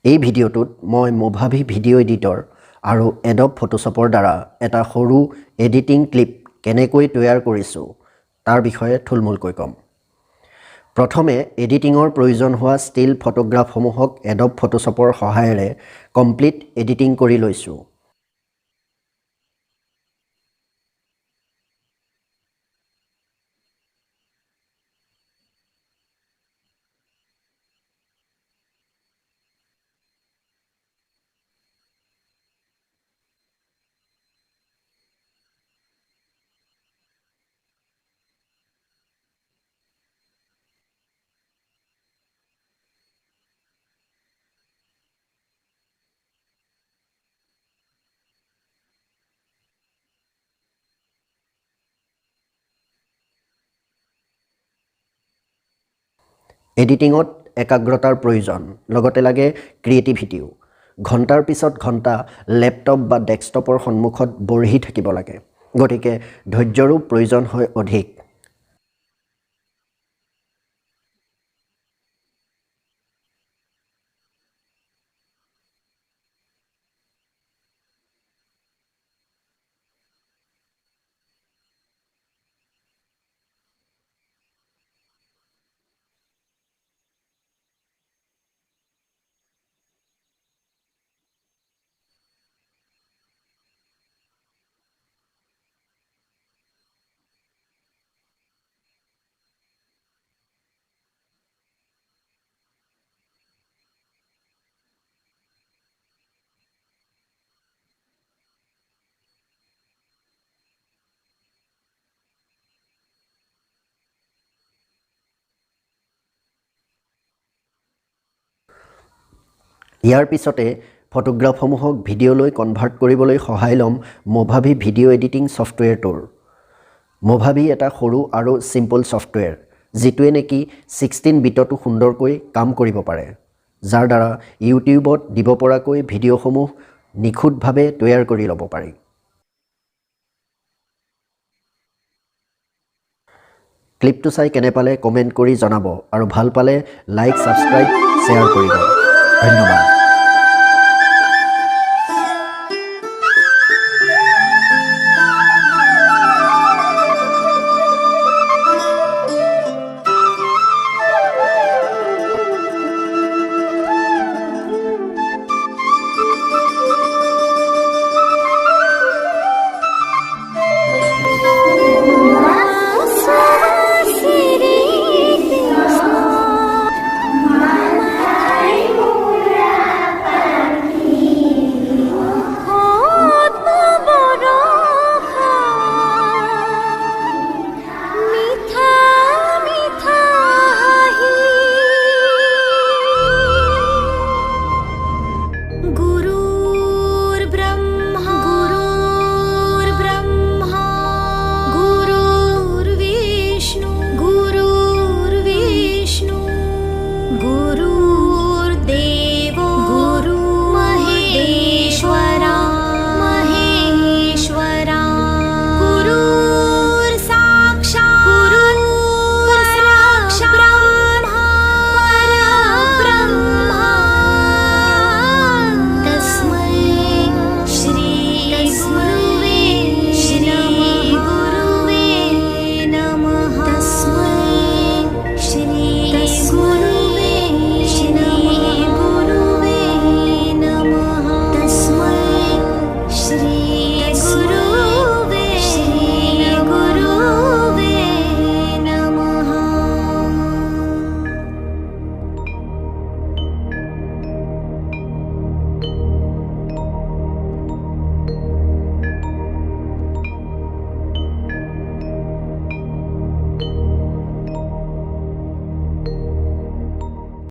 এই ভিডিঅ'টোত মই মোভাভি ভিডিঅ' এডিটৰ আৰু এডব ফটোশ্বপৰ দ্বাৰা এটা সৰু এডিটিং ক্লিপ কেনেকৈ তৈয়াৰ কৰিছোঁ তাৰ বিষয়ে থুলমূলকৈ ক'ম। প্ৰথমে এডিটিঙৰ প্ৰয়োজন হোৱা ষ্টিল ফটোগ্ৰাফসমূহক এডব ফটোশ্বপৰ সহায়েৰে কমপ্লিট এডিটিং কৰি লৈছোঁ। এডিটিঙত একাগ্ৰতাৰ প্ৰয়োজন, লগতে লাগে ক্ৰিয়েটিভিটিও। ঘণ্টাৰ পিছত ঘণ্টা লেপটপ বা ডেস্কটপৰ সন্মুখত বহি থাকিব লাগে, গতিকে ধৈৰ্যৰো প্ৰয়োজন হয় অধিক। ইয়াৰ পিছতে ফটোগ্ৰাফসমূহক ভিডিঅ'লৈ কনভাৰ্ট কৰিবলৈ সহায় ল'ম মোভাভি ভিডিঅ' এডিটিং ছফ্টৱেৰটোৰ। মোভাভি এটা সৰু আৰু চিম্পল ছফ্টৱেৰ, যিটোৱে নেকি 16 বিটতো সুন্দৰকৈ কাম কৰিব পাৰে, যাৰ দ্বাৰা ইউটিউবত দিব পৰাকৈ ভিডিঅ'সমূহ নিখুঁতভাৱে তৈয়াৰ কৰি ল'ব পাৰি। ক্লিপটো চাই কেনে পালে কমেণ্ট কৰি জনাব আৰু ভাল পালে লাইক, ছাবস্ক্ৰাইব, শ্বেয়াৰ কৰিব। ধন্যবাদ।